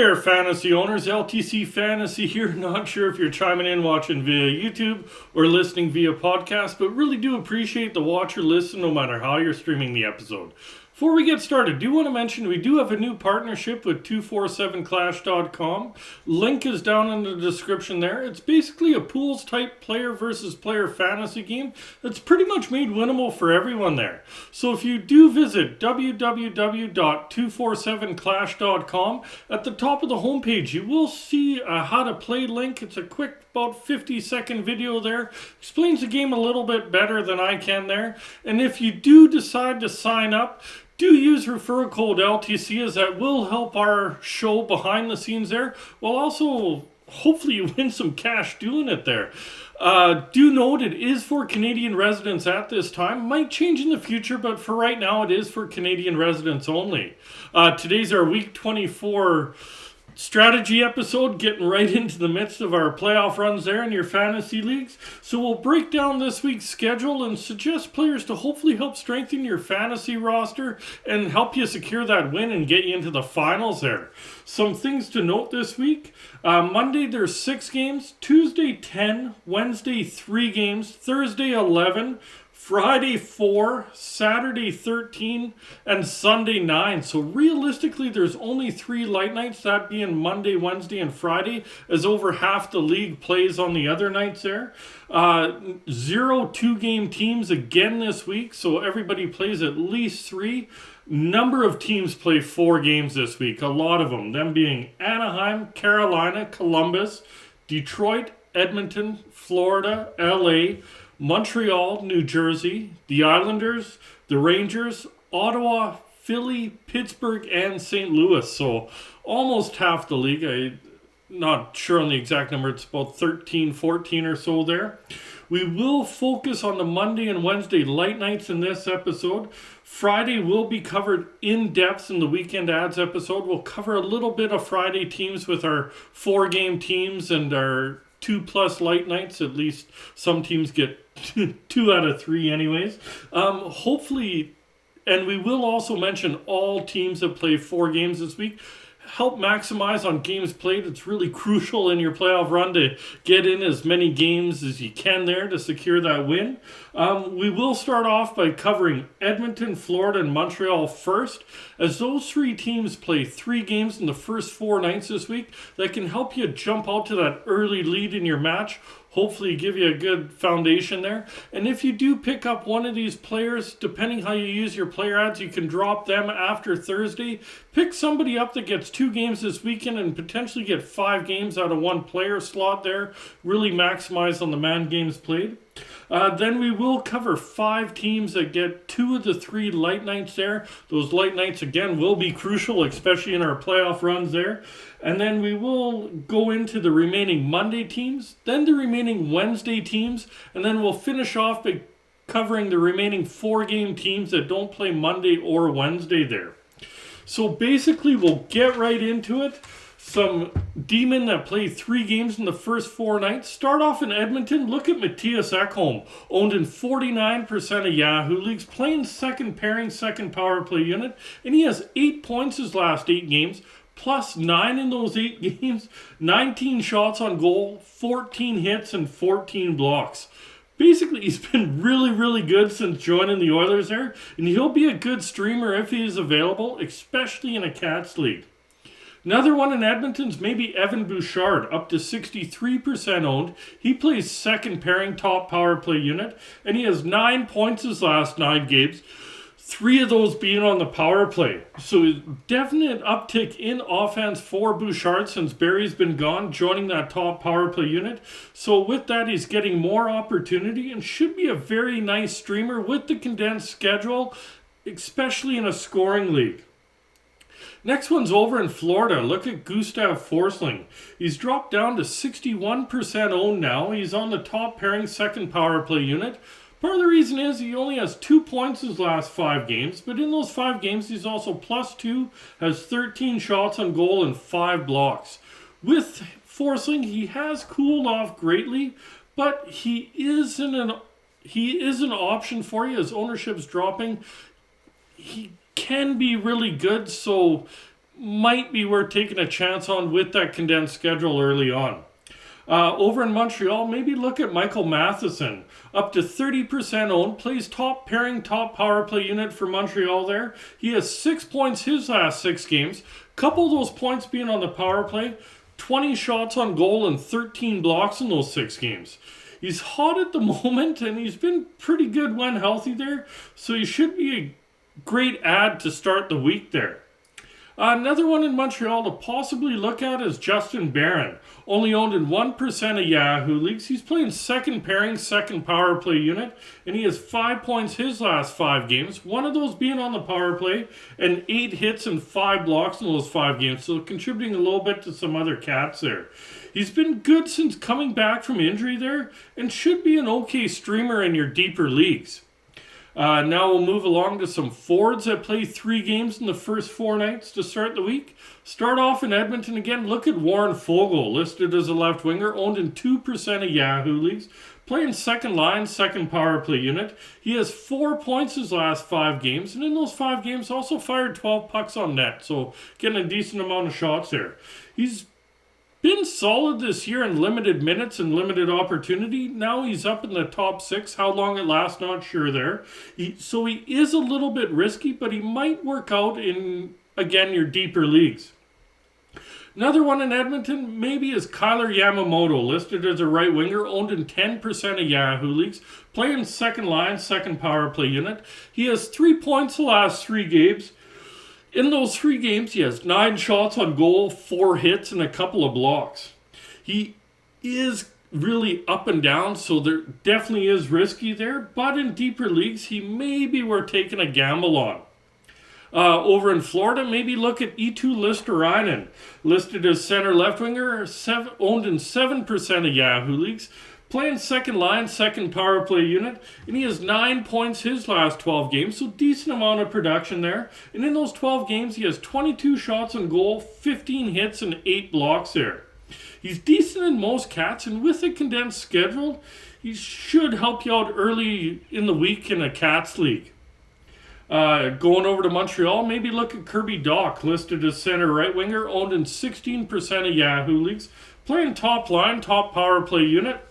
there, fantasy owners. LTC Fantasy here. Not sure if you're chiming in watching via YouTube or listening via podcast, but really do appreciate the watch or listen no matter how you're streaming the episode. Before we get started, do want to mention we do have a new partnership with 247clash.com. Link is down in the description there. It's basically a pools type player versus player fantasy game that's pretty much made winnable for everyone there. So if you do visit www.247clash.com, at the top of the homepage you will see a how to play link. It's a quick about 50-second video there. Explains the game a little bit better than I can there. And if you do decide to sign up, do use referral code LTC, as that will help our show behind the scenes there. While also, hopefully you win some cash doing it there. Do note it is for Canadian residents at this time. Might change in the future, but for right now it is for Canadian residents only. Today's our week 24 strategy episode, getting right into the midst of our playoff runs there in your fantasy leagues. So we'll break down this week's schedule and suggest players to hopefully help strengthen your fantasy roster and help you secure that win and get you into the finals there. Some things to note this week. Monday there's 6 games, Tuesday 10, Wednesday 3 games, Thursday 11, Friday 4, Saturday 13, and Sunday 9. So realistically, there's only 3 light nights, that being Monday, Wednesday, and Friday, as over half the league plays on the other nights there. 0 2-game teams again this week, so everybody plays at least 3. Number of teams play 4 games this week, a lot of them being Anaheim, Carolina, Columbus, Detroit, Edmonton, Florida, LA, Montreal, New Jersey, the Islanders, the Rangers, Ottawa, Philly, Pittsburgh, and St. Louis. So almost half the league. I'm not sure on the exact number. It's about 13, 14 or so there. We will focus on the Monday and Wednesday light nights in this episode. Friday will be covered in depth in the Weekend Ads episode. We'll cover a little bit of Friday teams with our 4-game teams and our 2+ light nights. At least some teams get 2 out of 3 anyways. Hopefully, and we will also mention all teams that play 4 games this week. Help maximize on games played. It's really crucial in your playoff run to get in as many games as you can there to secure that win. We will start off by covering Edmonton, Florida, and Montreal first, as those 3 teams play 3 games in the first 4 nights this week that can help you jump out to that early lead in your match. Hopefully give you a good foundation there. And if you do pick up one of these players, depending how you use your player ads, you can drop them after Thursday. Pick somebody up that gets 2 games this weekend and potentially get 5 games out of 1 player slot there. Really maximize on the man games played. Then we will cover 5 teams that get 2 of the 3 light nights there. Those light nights, again, will be crucial, especially in our playoff runs there. And then we will go into the remaining Monday teams, then the remaining Wednesday teams, and then we'll finish off by covering the remaining 4-game teams that don't play Monday or Wednesday there. So basically, we'll get right into it. Some D-men that play 3 games in the first 4 nights. Start off in Edmonton. Look at Mattias Ekholm, owned in 49% of Yahoo leagues, playing second pairing, second power play unit, and he has 8 points his last 8 games, plus 9 in those 8 games, 19 shots on goal, 14 hits, and 14 blocks. Basically, he's been really, really good since joining the Oilers there, and he'll be a good streamer if he is available, especially in a Cats league. Another one in Edmonton's maybe Evan Bouchard, up to 63% owned. He plays second pairing top power play unit, and he has 9 points his last 9 games, 3 of those being on the power play. So definite uptick in offense for Bouchard since Barry's been gone, joining that top power play unit. So with that, he's getting more opportunity and should be a very nice streamer with the condensed schedule, especially in a scoring league. Next one's over in Florida. Look at Gustav Forsling. He's dropped down to 61% owned now. He's on the top pairing second power play unit. Part of the reason is he only has 2 points his last 5 games, but in those 5 games he's also +2, has 13 shots on goal and 5 blocks. With Forsling, he has cooled off greatly, but he is an option for you as ownership's dropping. He can be really good, so might be worth taking a chance on with that condensed schedule early on. Over in Montreal, maybe look at Michael Matheson. Up to 30% owned, plays top pairing, top power play unit for Montreal there. He has 6 points his last 6 games. Couple of those points being on the power play, 20 shots on goal and 13 blocks in those 6 games. He's hot at the moment and he's been pretty good when healthy there. So he should be a great add to start the week there. Another one in Montreal to possibly look at is Justin Barron. Only owned in 1% of Yahoo leagues. He's playing second pairing, second power play unit, and he has 5 points his last 5 games. One of those being on the power play, and 8 hits and 5 blocks in those 5 games, so contributing a little bit to some other cats there. He's been good since coming back from injury there, and should be an okay streamer in your deeper leagues. Now we'll move along to some forwards that play 3 games in the first 4 nights to start the week. Start off in Edmonton again. Look at Warren Foegele, listed as a left winger, owned in 2% of Yahoo leagues. Playing second line, second power play unit. He has 4 points his last 5 games, and in those 5 games also fired 12 pucks on net, so getting a decent amount of shots there. He's been solid this year in limited minutes and limited opportunity. Now he's up in the top 6. How long it lasts, not sure there. So he is a little bit risky, but he might work out in, again, your deeper leagues. Another one in Edmonton maybe is Kyler Yamamoto, listed as a right winger, owned in 10% of Yahoo leagues, playing second line, second power play unit. He has 3 points the last 3 games. In those 3 games, he has 9 shots on goal, 4 hits, and a couple of blocks. He is really up and down, so there definitely is risky there. But in deeper leagues, he may be worth taking a gamble on. Over in Florida, maybe look at Eetu Listerainen, listed as center left winger, owned in 7% of Yahoo leagues. Playing second line, second power play unit, and he has 9 points his last 12 games, so decent amount of production there. And in those 12 games, he has 22 shots on goal, 15 hits, and 8 blocks there. He's decent in most cats, and with a condensed schedule, he should help you out early in the week in a cats league. Going over to Montreal, maybe look at Kirby Dach, listed as center right winger, owned in 16% of Yahoo leagues. Playing top line, top power play unit.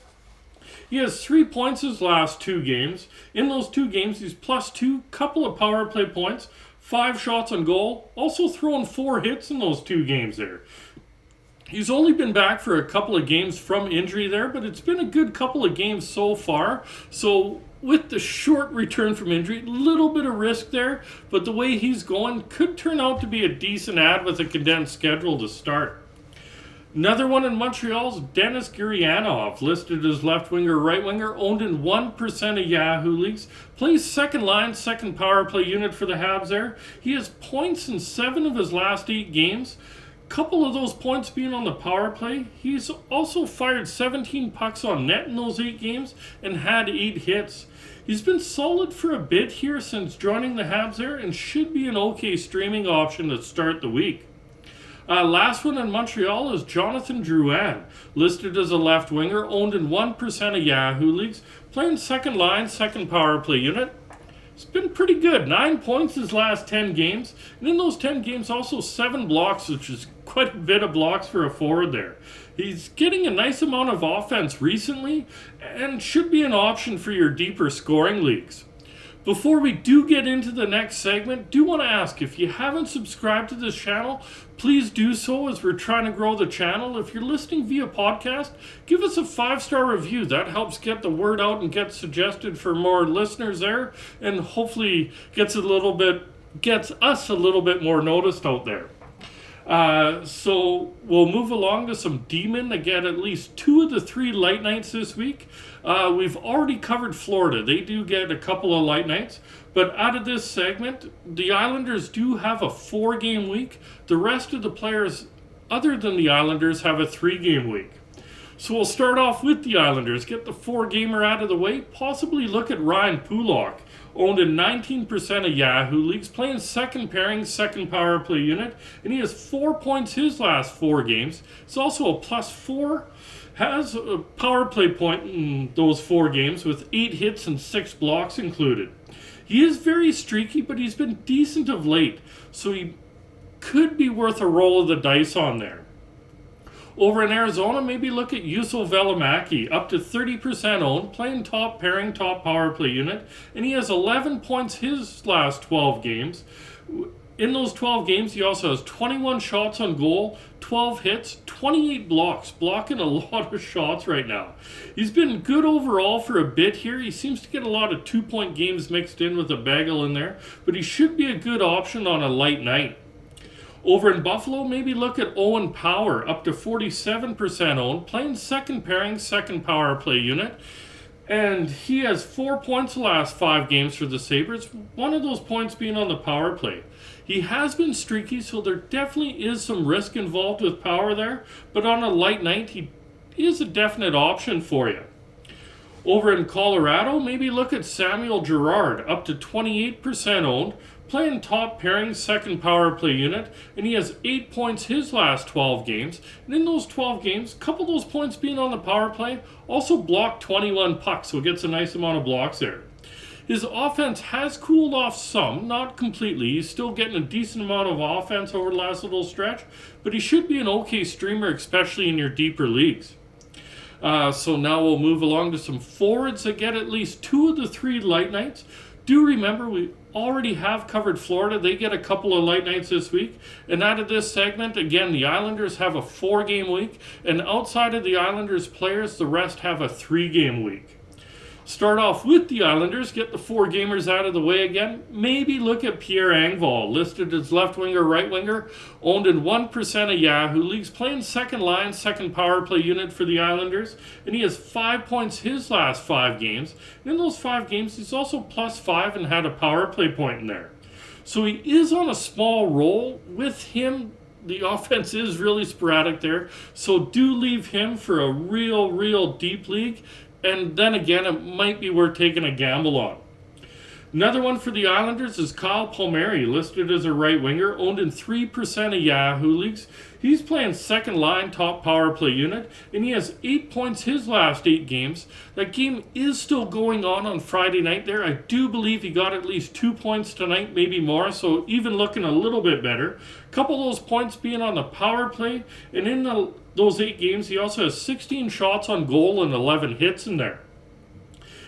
He has 3 points his last 2 games. In those 2 games, he's +2, couple of power play points, 5 shots on goal, also throwing 4 hits in those 2 games there. He's only been back for a couple of games from injury there, but it's been a good couple of games so far. So with the short return from injury, a little bit of risk there, but the way he's going could turn out to be a decent add with a condensed schedule to start. Another one in Montreal's Denis Gurianov, listed as left winger, right winger, owned in 1% of Yahoo leagues. Plays second line, second power play unit for the Habs there. He has points in 7 of his last 8 games. Couple of those points being on the power play. He's also fired 17 pucks on net in those 8 games and had 8 hits. He's been solid for a bit here since joining the Habs there and should be an okay streaming option to start the week. Last one in Montreal is Jonathan Drouin, listed as a left winger, owned in 1% of Yahoo leagues, playing second line, second power play unit. It's been pretty good. 9 points his last 10 games, and in those 10 games also 7 blocks, which is quite a bit of blocks for a forward there. He's getting a nice amount of offense recently and should be an option for your deeper scoring leagues. Before we do get into the next segment, do want to ask, if you haven't subscribed to this channel, please do so as we're trying to grow the channel. If you're listening via podcast, give us a 5-star review. That helps get the word out and get suggested for more listeners there, and hopefully gets us a little bit more noticed out there. So we'll move along to some Demon to get at least 2 of the 3 light nights this week. We've already covered Florida. They do get a couple of light nights. But out of this segment, the Islanders do have a 4-game week. The rest of the players, other than the Islanders, have a 3-game week. So we'll start off with the Islanders. Get the 4-gamer out of the way. Possibly look at Ryan Pulock, owned in 19% of Yahoo leagues, playing second pairing, second power play unit, and he has 4 points his last 4 games. It's also a +4, has a power play point in those 4 games with 8 hits and 6 blocks included. He is very streaky, but he's been decent of late, so he could be worth a roll of the dice on there. Over in Arizona, maybe look at Juuso Välimäki, up to 30% owned, playing top pairing, top power play unit, and he has 11 points his last 12 games. In those 12 games, he also has 21 shots on goal, 12 hits, 28 blocks, blocking a lot of shots right now. He's been good overall for a bit here. He seems to get a lot of 2-point games mixed in with a bagel in there, but he should be a good option on a light night. Over in Buffalo, maybe look at Owen Power, up to 47% owned, playing second pairing, second power play unit. And he has 4 points the last 5 games for the Sabres, one of those points being on the power play. He has been streaky, so there definitely is some risk involved with power there, but on a light night, he is a definite option for you. Over in Colorado, maybe look at Samuel Girard, up to 28% owned, playing top pairing, second power play unit, and he has 8 points his last 12 games. And in those 12 games, a couple of those points being on the power play, also blocked 21 pucks, so gets a nice amount of blocks there. His offense has cooled off some, not completely. He's still getting a decent amount of offense over the last little stretch, but he should be an okay streamer, especially in your deeper leagues. So now we'll move along to some forwards that get at least 2 of the 3 light nights. Do remember, we already have covered Florida. They get a couple of light nights this week. And out of this segment, again, the Islanders have a 4-game week. And outside of the Islanders players, the rest have a 3-game week. Start off with the Islanders, get the 4-gamers out of the way again. Maybe look at Pierre Engvall, listed as left winger, right winger, owned in 1% of Yahoo leagues, playing second line, second power play unit for the Islanders, and he has 5 points his last 5 games. And in those 5 games, he's also +5 and had a power play point in there. So he is on a small roll. With him, the offense is really sporadic there, so do leave him for a real deep league. And then again, it might be worth taking a gamble on. Another one for the Islanders is Kyle Palmieri, listed as a right winger, owned in 3% of Yahoo leagues. He's playing second line, top power play unit, and he has 8 points his last 8 games. That game is still going on Friday night there. I do believe he got at least 2 points tonight, maybe more, so even looking a little bit better. A couple of those points being on the power play, and in those 8 games, he also has 16 shots on goal and 11 hits in there.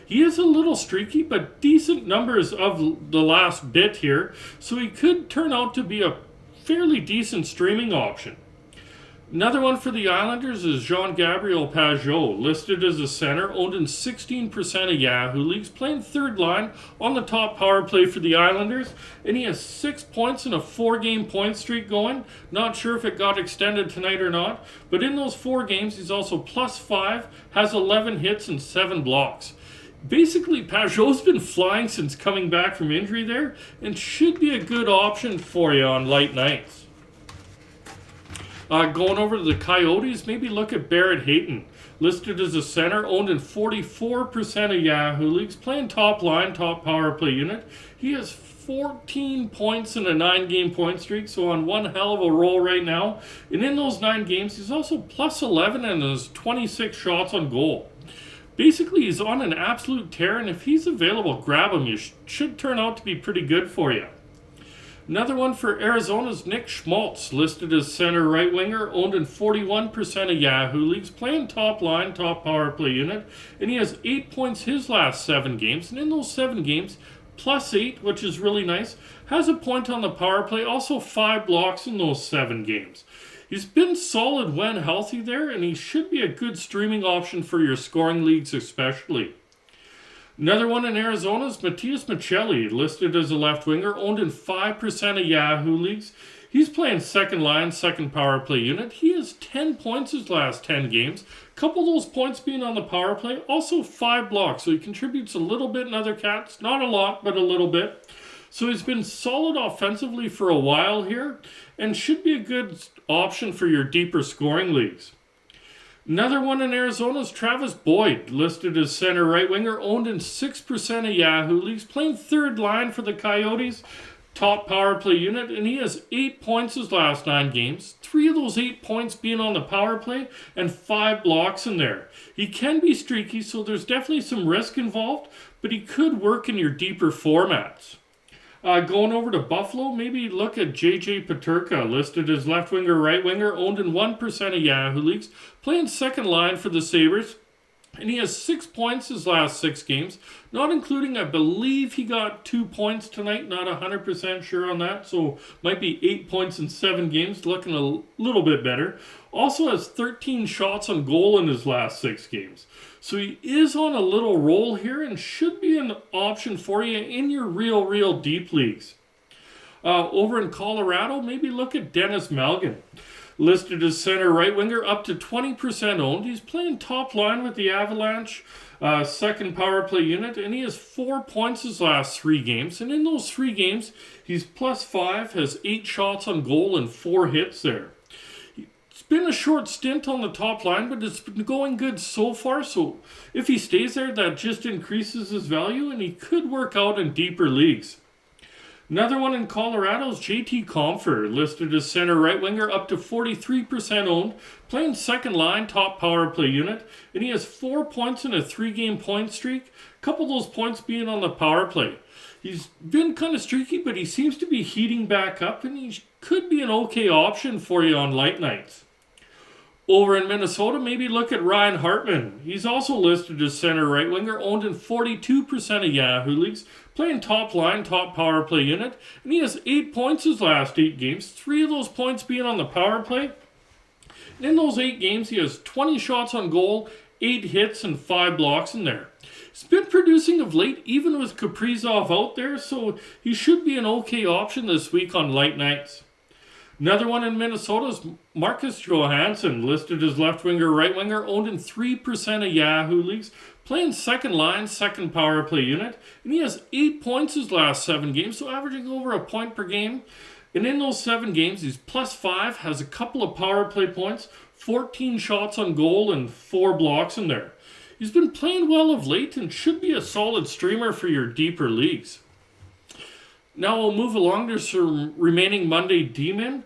He is a little streaky, but decent numbers of the last bit here, so he could turn out to be a fairly decent streaming option. Another one for the Islanders is Jean-Gabriel Pageau, listed as a center, owned in 16% of Yahoo leagues, playing third line on the top power play for the Islanders, and he has 6 points in a 4-game point streak going. Not sure if it got extended tonight or not, but in those 4 games, he's also +5, has 11 hits and 7 blocks. Basically, Pageau's been flying since coming back from injury there, and should be a good option for you on light nights. Going over to the Coyotes, maybe look at Barrett Hayton, listed as a center, owned in 44% of Yahoo leagues, playing top line, top power play unit. He has 14 points in a 9-game point streak, so on one hell of a roll right now. And in those 9 games, he's also +11 and has 26 shots on goal. Basically, he's on an absolute tear, and if he's available, grab him. You should turn out to be pretty good for you. Another one for Arizona's Nick Schmaltz, listed as center right winger, owned in 41% of Yahoo leagues, playing top line, top power play unit, and he has 8 points his last 7 games, and in those 7 games, +8, which is really nice, has a point on the power play, also 5 blocks in those 7 games. He's been solid when healthy there, and he should be a good streaming option for your scoring leagues especially. Another one in Arizona is Mattias Ekholm, listed as a left winger, owned in 5% of Yahoo leagues. He's playing second line, second power play unit. He has 10 points his last 10 games. A couple of those points being on the power play, also 5 blocks. So he contributes a little bit in other cats. Not a lot, but a little bit. So he's been solid offensively for a while here, and should be a good option for your deeper scoring leagues. Another one in Arizona is Travis Boyd, listed as center right winger, owned in 6% of Yahoo leagues, playing third line for the Coyotes, top power play unit, and he has 8 points his last 9 games, 3 of those 8 points being on the power play, and 5 blocks in there. He can be streaky, so there's definitely some risk involved, but he could work in your deeper formats. Going over to Buffalo, maybe look at J.J. Peterka, listed as left winger, right winger, owned in 1% of Yahoo leagues, playing second line for the Sabres. And he has 6 points his last 6 games, not including, I believe he got 2 points tonight, not 100% sure on that, so might be 8 points in 7 games, looking a little bit better. Also has 13 shots on goal in his last 6 games. So he is on a little roll here and should be an option for you in your real deep leagues. Over in Colorado, maybe look at Dennis Malgin. Listed as center right winger, up to 20% owned. He's playing top line with the Avalanche, second power play unit, and he has 4 points his last 3 games. And in those 3 games, he's +5, has 8 shots on goal and 4 hits there. It's been a short stint on the top line, but it's been going good so far. So if he stays there, that just increases his value, and he could work out in deeper leagues. Another one in Colorado is JT Compher, listed as center right winger, up to 43% owned, playing second line, top power play unit, and he has 4 points in a 3-game point streak, a couple of those points being on the power play. He's been kind of streaky, but he seems to be heating back up, and he could be an okay option for you on light nights. Over in Minnesota, maybe look at Ryan Hartman. He's also listed as center right winger, owned in 42% of Yahoo leagues, playing top line, top power play unit, and he has 8 points his last 8 games, 3 of those points being on the power play. And in those 8 games, he has 20 shots on goal, 8 hits, and 5 blocks in there. He's been producing of late, even with Kaprizov out there, so he should be an okay option this week on light nights. Another one in Minnesota is Marcus Johansson, listed as left winger, right winger, owned in 3% of Yahoo leagues, playing second line, second power play unit, and he has 8 points his last 7 games, so averaging over a point per game. And in those 7 games, he's +5, has a couple of power play points, 14 shots on goal, and 4 blocks in there. He's been playing well of late and should be a solid streamer for your deeper leagues. Now we'll move along to some remaining Monday D-men.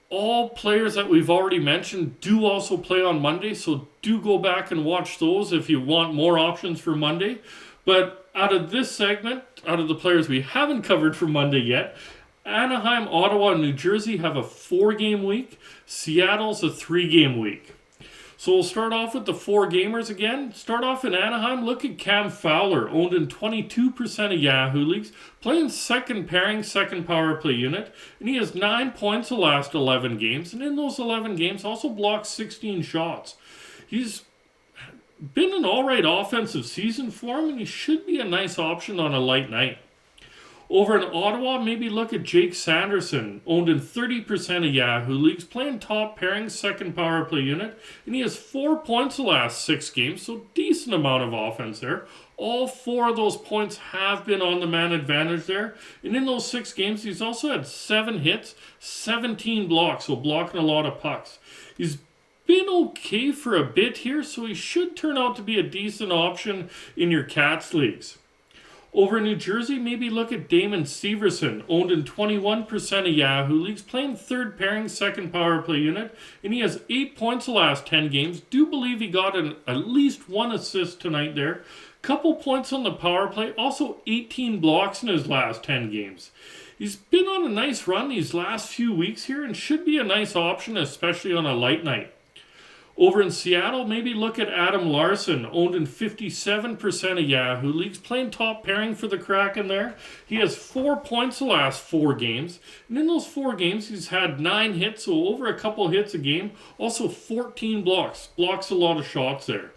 All players that we've already mentioned do also play on Monday, so do go back and watch those if you want more options for Monday. But out of this segment, out of the players we haven't covered for Monday yet, Anaheim, Ottawa, and New Jersey have a 4-game week. Seattle's a 3-game week. So we'll start off with the 4 gamers again. Start off in Anaheim. Look at Cam Fowler, owned in 22% of Yahoo leagues, playing second pairing, second power play unit, and he has 9 points the last 11 games, and in those 11 games also blocked 16 shots. He's been an alright offensive season for him, and he should be a nice option on a light night. Over in Ottawa, maybe look at Jake Sanderson, owned in 30% of Yahoo leagues, playing top pairing, second power play unit, and he has 4 points the last 6 games, so decent amount of offense there. All 4 of those points have been on the man advantage there, and in those 6 games, he's also had 7 hits, 17 blocks, so blocking a lot of pucks. He's been okay for a bit here, so he should turn out to be a decent option in your Cats leagues. Over in New Jersey, maybe look at Damon Severson, owned in 21% of Yahoo leagues, playing third pairing, second power play unit, and he has 8 points the last 10 games. Do believe he got at least 1 assist tonight there. Couple points on the power play, also 18 blocks in his last 10 games. He's been on a nice run these last few weeks here and should be a nice option, especially on a light night. Over in Seattle, maybe look at Adam Larson, owned in 57% of Yahoo leagues, playing top pairing for the Kraken there. He has 4 points the last 4 games, and in those 4 games, he's had 9 hits, so over a couple hits a game. Also 14 blocks. Blocks a lot of shots there.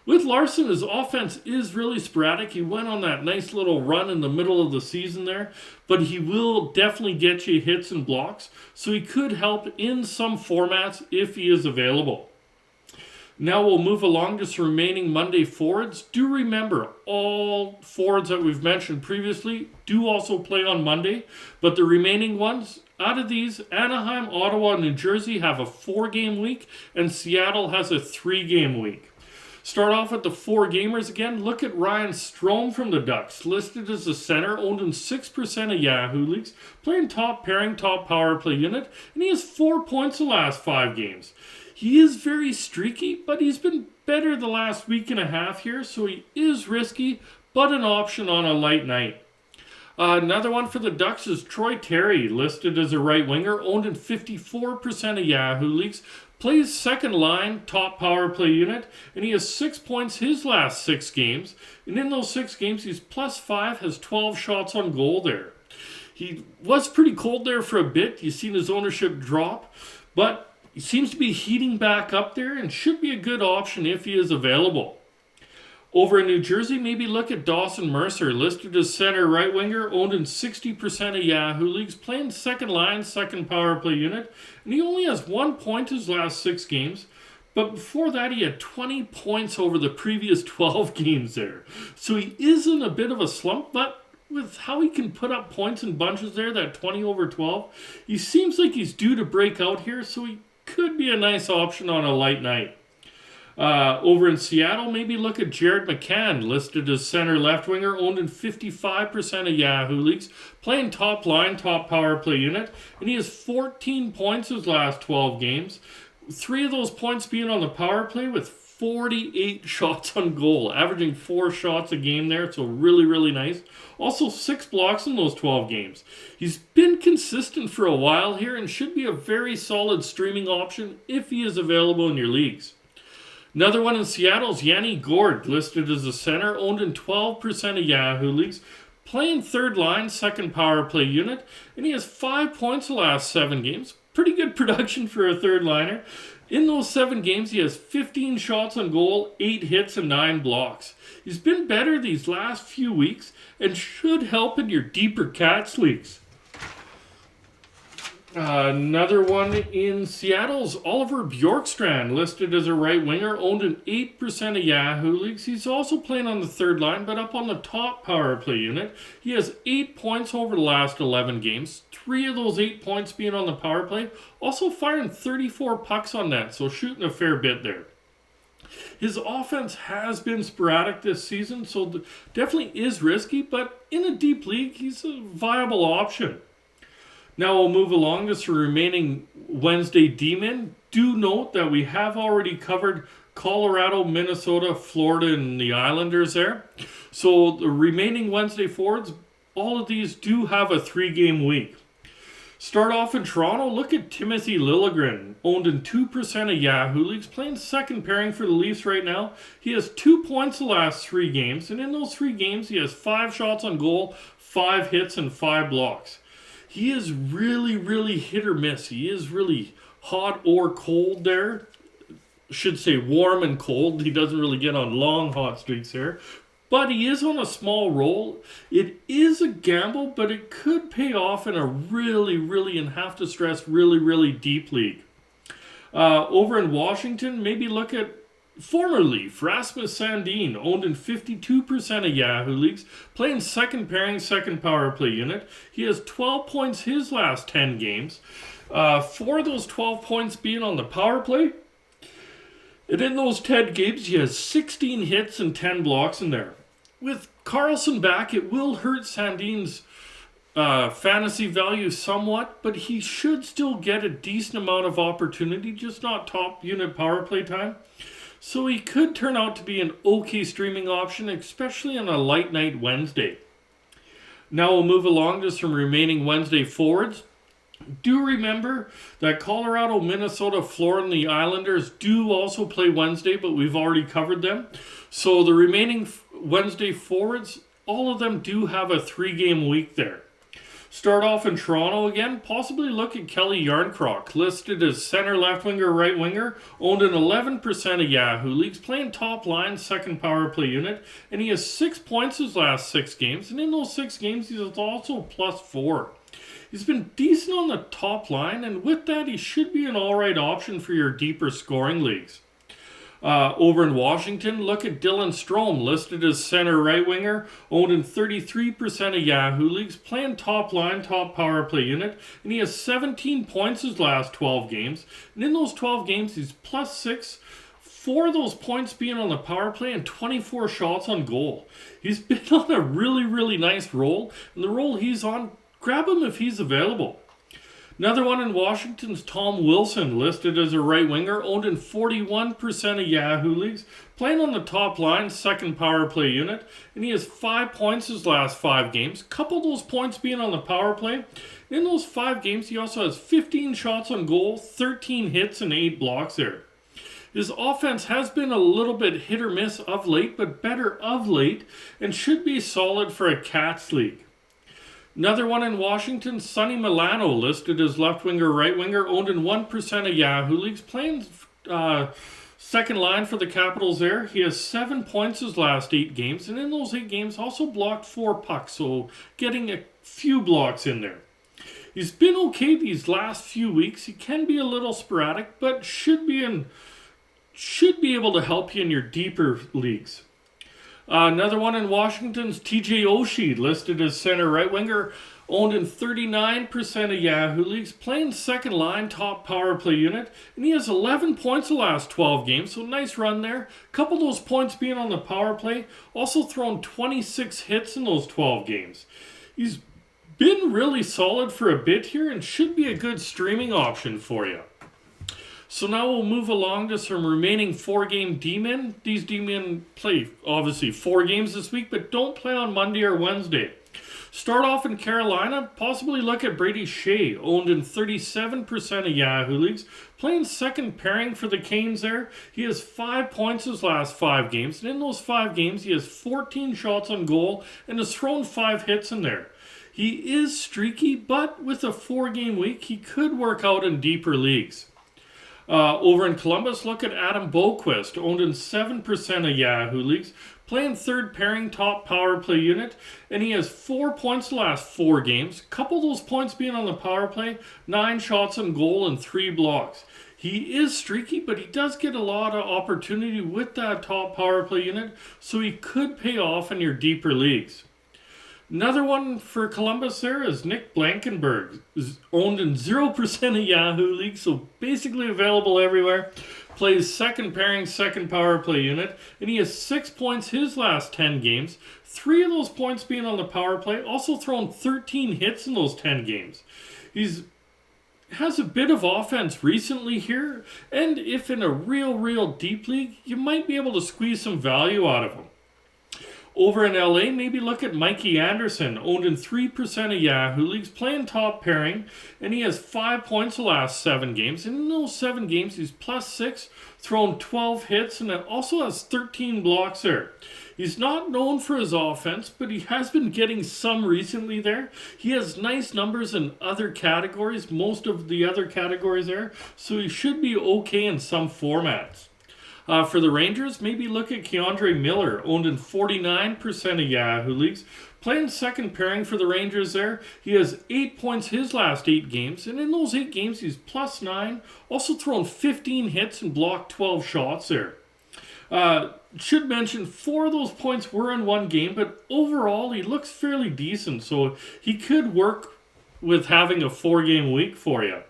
With Larson, his offense is really sporadic. He went on that nice little run in the middle of the season there, but he will definitely get you hits and blocks, so he could help in some formats if he is available. Now we'll move along to some remaining Monday forwards. Do remember, all forwards that we've mentioned previously do also play on Monday, but the remaining ones, out of these, Anaheim, Ottawa, and New Jersey have a 4-game week, and Seattle has a 3-game week. Start off with the 4 gamers again. Look at Ryan Strome from the Ducks, listed as a center, owned in 6% of Yahoo leagues, playing top pairing, top power play unit, and he has 4 points the last 5 games. He is very streaky, but he's been better the last week and a half here, so he is risky, but an option on a light night. Another one for the Ducks is Troy Terry, listed as a right winger, owned in 54% of Yahoo leagues. Plays second line, top power play unit, and he has 6 points his last 6 games. And in those 6 games, he's +5, has 12 shots on goal there. He was pretty cold there for a bit. You've seen his ownership drop, but he seems to be heating back up there and should be a good option if he is available. Over in New Jersey, maybe look at Dawson Mercer, listed as center right winger, owned in 60% of Yahoo leagues, playing second line, second power play unit, and he only has 1 point his last 6 games. But before that, he had 20 points over the previous 12 games there. So he is in a bit of a slump, but with how he can put up points in bunches there, that 20 over 12, he seems like he's due to break out here, so he could be a nice option on a light night. Over in Seattle, maybe look at Jared McCann, listed as center left winger, owned in 55% of Yahoo leagues, playing top line, top power play unit, and he has 14 points his last 12 games. 3 of those points being on the power play with 48 shots on goal, averaging 4 shots a game there, so really, really nice. Also 6 blocks in those 12 games. He's been consistent for a while here and should be a very solid streaming option if he is available in your leagues. Another one in Seattle is Yanni Gourde, listed as a center, owned in 12% of Yahoo leagues, playing third line, second power play unit, and he has 5 points the last 7 games. Pretty good production for a third liner. In those 7 games, he has 15 shots on goal, 8 hits, and 9 blocks. He's been better these last few weeks and should help in your deeper Cats leagues. Another one in Seattle is Oliver Bjorkstrand, listed as a right winger, owned in 8% of Yahoo leagues. He's also playing on the third line, but up on the top power play unit. He has 8 points over the last 11 games, 3 of those 8 points being on the power play. Also firing 34 pucks on net, so shooting a fair bit there. His offense has been sporadic this season, so definitely is risky, but in a deep league, he's a viable option. Now we'll move along to the remaining Wednesday D-men. Do note that we have already covered Colorado, Minnesota, Florida, and the Islanders there. So the remaining Wednesday forwards, all of these do have a 3-game week. Start off in Toronto, look at Timothy Liljegren, owned in 2% of Yahoo leagues, playing second pairing for the Leafs right now. He has 2 points the last 3 games, and in those 3 games, he has 5 shots on goal, 5 hits, and 5 blocks. He is really, really hit or miss. He is really hot or cold there. Should say warm and cold. He doesn't really get on long hot streaks there. But he is on a small roll. It is a gamble, but it could pay off in a really, really, and have to stress, really, really deep league. Over in Washington, maybe look at former Leaf, Rasmus Sandin, owned in 52% of Yahoo leagues, playing second pairing, second power play unit. He has 12 points his last 10 games. 4 of those 12 points being on the power play. And in those 10 games, he has 16 hits and 10 blocks in there. With Carlson back, it will hurt Sandin's fantasy value somewhat, but he should still get a decent amount of opportunity, just not top unit power play time. So he could turn out to be an okay streaming option, especially on a light night Wednesday. Now we'll move along to some remaining Wednesday forwards. Do remember that Colorado, Minnesota, Florida, and the Islanders do also play Wednesday, but we've already covered them. So the remaining Wednesday forwards, all of them do have a 3-game week there. Start off in Toronto again, possibly look at Calle Jarnkrok, listed as center left winger, right winger, owned in 11% of Yahoo leagues, playing top line, second power play unit, and he has 6 points his last 6 games, and in those 6 games he's also +4. He's been decent on the top line, and with that he should be an alright option for your deeper scoring leagues. Over in Washington, look at Dylan Strome, listed as center right winger, owned in 33% of Yahoo leagues, playing top line, top power play unit, and he has 17 points his last 12 games. And in those 12 games, he's +6, 4 of those points being on the power play and 24 shots on goal. He's been on a really, really nice roll, and the roll he's on, grab him if he's available. Another one in Washington's Tom Wilson, listed as a right winger, owned in 41% of Yahoo leagues, playing on the top line, second power play unit, and he has 5 points his last 5 games. Couple of those points being on the power play. In those 5 games, he also has 15 shots on goal, 13 hits, and 8 blocks there. His offense has been a little bit hit or miss of late, but better of late, and should be solid for a Cats league. Another one in Washington, Sonny Milano, listed as left winger, right winger, owned in 1% of Yahoo leagues, playing second line for the Capitals there. He has 7 points his last 8 games, and in those 8 games also blocked 4 pucks, so getting a few blocks in there. He's been okay these last few weeks. He can be a little sporadic, but should be able to help you in your deeper leagues. Another one in Washington's TJ Oshie, listed as center right winger, owned in 39% of Yahoo leagues, playing second line, top power play unit, and he has 11 points the last 12 games, so nice run there. Couple of those points being on the power play, also thrown 26 hits in those 12 games. He's been really solid for a bit here and should be a good streaming option for you. So now we'll move along to some remaining 4-game D-men. These D-men play, obviously, 4 games this week, but don't play on Monday or Wednesday. Start off in Carolina. Possibly look at Brady Skjei, owned in 37% of Yahoo leagues, playing second pairing for the Canes there. He has 5 points his last 5 games, and in those 5 games, he has 14 shots on goal and has thrown 5 hits in there. He is streaky, but with a 4-game week, he could work out in deeper leagues. Over in Columbus, look at Adam Boquist, owned in 7% of Yahoo leagues, playing third pairing top power play unit, and he has 4 points the last 4 games. Couple of those points being on the power play, 9 shots on goal and 3 blocks. He is streaky, but he does get a lot of opportunity with that top power play unit, so he could pay off in your deeper leagues. Another one for Columbus there is Nick Blankenberg, owned in 0% of Yahoo leagues, so basically available everywhere. Plays second pairing, second power play unit, and he has 6 points his last 10 games. 3 of those points being on the power play, also thrown 13 hits in those 10 games. Has a bit of offense recently here, and if in a real deep league, you might be able to squeeze some value out of him. Over in LA, maybe look at Mikey Anderson, owned in 3% of Yahoo leagues, playing top pairing, and he has 5 points the last 7 games. And in those 7 games, he's +6, thrown 12 hits, and it also has 13 blocks there. He's not known for his offense, but he has been getting some recently there. He has nice numbers in other categories, most of the other categories there, so he should be okay in some formats. For the Rangers, maybe look at Keandre Miller, owned in 49% of Yahoo leagues, playing second pairing for the Rangers there. He has 8 points his last 8 games, and in those 8 games, he's +9, also thrown 15 hits and blocked 12 shots there. Should mention 4 of those points were in 1 game, but overall, he looks fairly decent, so he could work with having a 4-game week for you.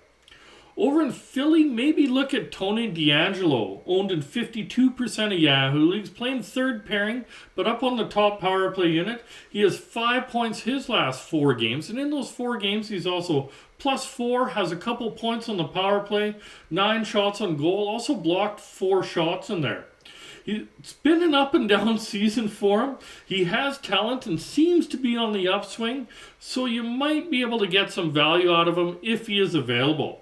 Over in Philly, maybe look at Tony DeAngelo, owned in 52% of Yahoo leagues, playing third pairing, but up on the top power play unit. He has 5 points his last 4 games, and in those 4 games, he's also +4, has a couple points on the power play, 9 shots on goal, also blocked 4 shots in there. It's been an up and down season for him. He has talent and seems to be on the upswing, so you might be able to get some value out of him if he is available.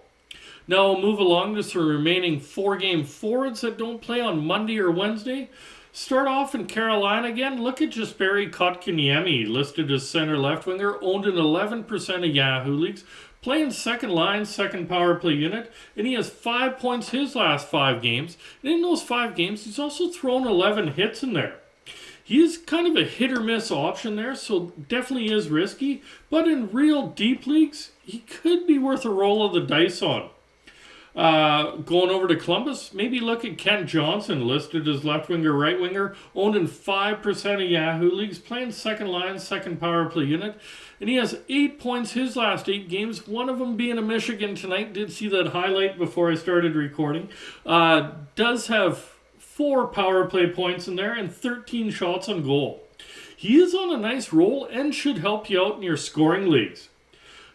Now we'll move along to some remaining 4-game forwards that don't play on Monday or Wednesday. Start off in Carolina again. Look at Jesperi Kotkaniemi, listed as center left winger, owned in 11% of Yahoo leagues, playing second line, second power play unit, and he has 5 points his last 5 games. And in those 5 games, he's also thrown 11 hits in there. He is kind of a hit or miss option there, so definitely is risky. But in real deep leagues, he could be worth a roll of the dice on. Going over to Columbus, maybe look at Kent Johnson, listed as left winger, right winger, owned in 5% of Yahoo leagues, playing second line, second power play unit, and he has 8 points his last 8 games, one of them being a Michigan tonight. Did see that highlight before I started recording. Does have 4 power play points in there and 13 shots on goal. He is on a nice roll and should help you out in your scoring leagues.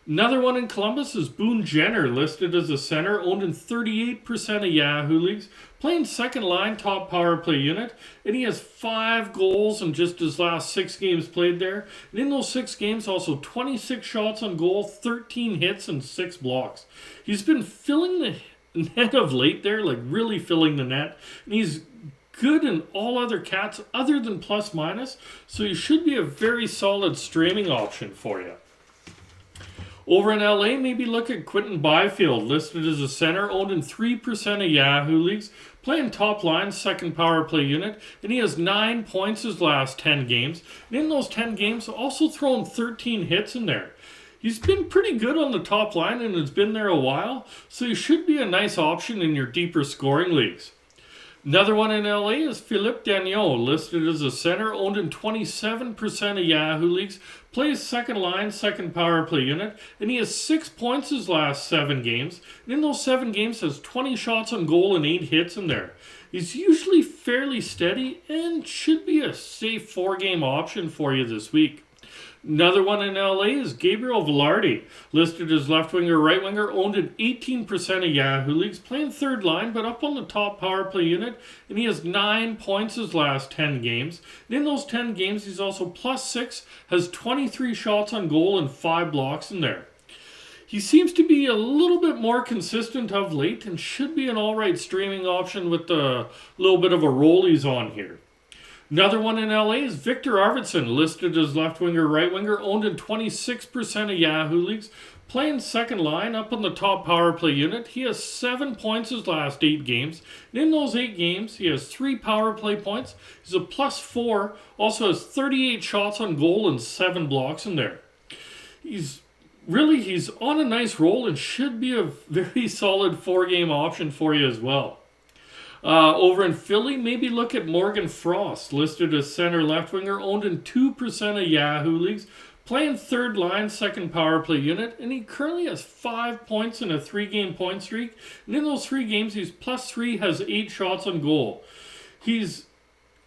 Another one in Columbus is Boone Jenner, listed as a center, owned in 38% of Yahoo leagues, playing second line, top power play unit, and he has 5 goals in just his last 6 games played there. And in those 6 games, also 26 shots on goal, 13 hits, and 6 blocks. He's been filling the net of late there, like really filling the net, and he's good in all other cats other than plus minus, so he should be a very solid streaming option for you. Over in LA, maybe look at Quinton Byfield, listed as a center, owned in 3% of Yahoo leagues, playing top line, second power play unit, and he has 9 points his last 10 games. And in those 10 games, also thrown 13 hits in there. He's been pretty good on the top line and has been there a while, so he should be a nice option in your deeper scoring leagues. Another one in LA is Philippe Dagneau, listed as a center, owned in 27% of Yahoo leagues, plays second line, second power play unit, and he has 6 points his last 7 games. And in those 7 games, has 20 shots on goal and 8 hits in there. He's usually fairly steady and should be a safe 4-game option for you this week. Another one in LA is Gabriel Velarde, listed as left winger, right winger, owned in 18% of Yahoo leagues, playing third line, but up on the top power play unit, and he has 9 points his last 10 games. And in those 10 games, he's also +6, has 23 shots on goal and 5 blocks in there. He seems to be a little bit more consistent of late and should be an alright streaming option with a little bit of a roll he's on here. Another one in LA is Viktor Arvidsson, listed as left winger, right winger, owned in 26% of Yahoo leagues, playing second line up on the top power play unit. He has 7 points his last 8 games. And in those 8 games, he has 3 power play points. He's a +4, also has 38 shots on goal and 7 blocks in there. He's on a nice roll and should be a very solid 4-game option for you as well. Over in Philly, maybe look at Morgan Frost, listed as center left winger, owned in 2% of Yahoo leagues, playing third line, second power play unit, and he currently has 5 points in a 3-game point streak. And in those 3 games, he's +3, has 8 shots on goal. He's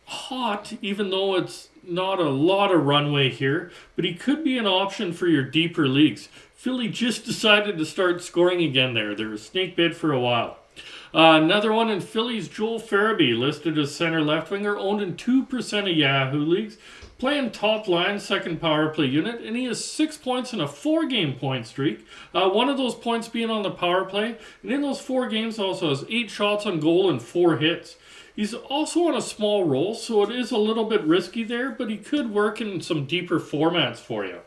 hot, even though it's not a lot of runway here, but he could be an option for your deeper leagues. Philly just decided to start scoring again there. They were snake bit for a while. Another one in Philly's Joel Farabee, listed as center left winger, owned in 2% of Yahoo leagues, playing top line, second power play unit, and he has 6 points in a 4-game point streak. One of those points being on the power play, and in those 4 games also has 8 shots on goal and 4 hits. He's also on a small roll, so it is a little bit risky there, but he could work in some deeper formats for you.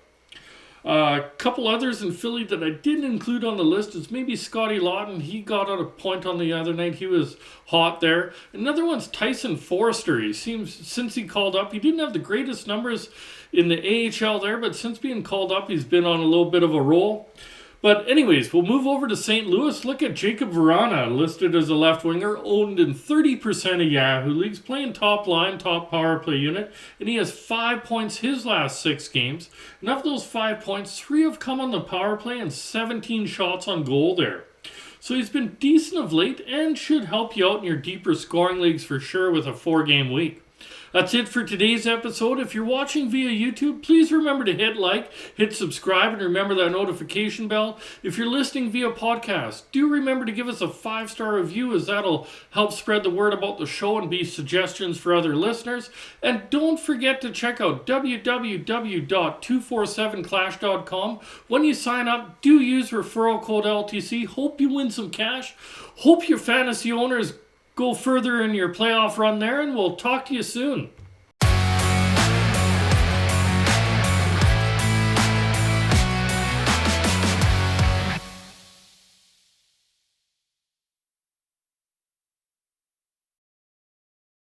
A couple others in Philly that I didn't include on the list is maybe Scotty Lawton. He got out a point on the other night. He was hot there. Another one's Tyson Forrester. He seems, since he called up, he didn't have the greatest numbers in the AHL there, but since being called up, he's been on a little bit of a roll. But anyways, we'll move over to St. Louis. Look at Jacob Verana, listed as a left winger, owned in 30% of Yahoo leagues, playing top line, top power play unit, and he has 5 points his last 6 games. And of those 5 points, 3 have come on the power play and 17 shots on goal there. So he's been decent of late and should help you out in your deeper scoring leagues for sure with a 4-game week. That's it for today's episode. If you're watching via YouTube, please remember to hit like, hit subscribe, and remember that notification bell. If you're listening via podcast, do remember to give us a 5-star review, as that'll help spread the word about the show and be suggestions for other listeners. And don't forget to check out www.247clash.com. When you sign up, do use referral code LTC. Hope you win some cash. Hope your fantasy owners go further in your playoff run there, and we'll talk to you soon.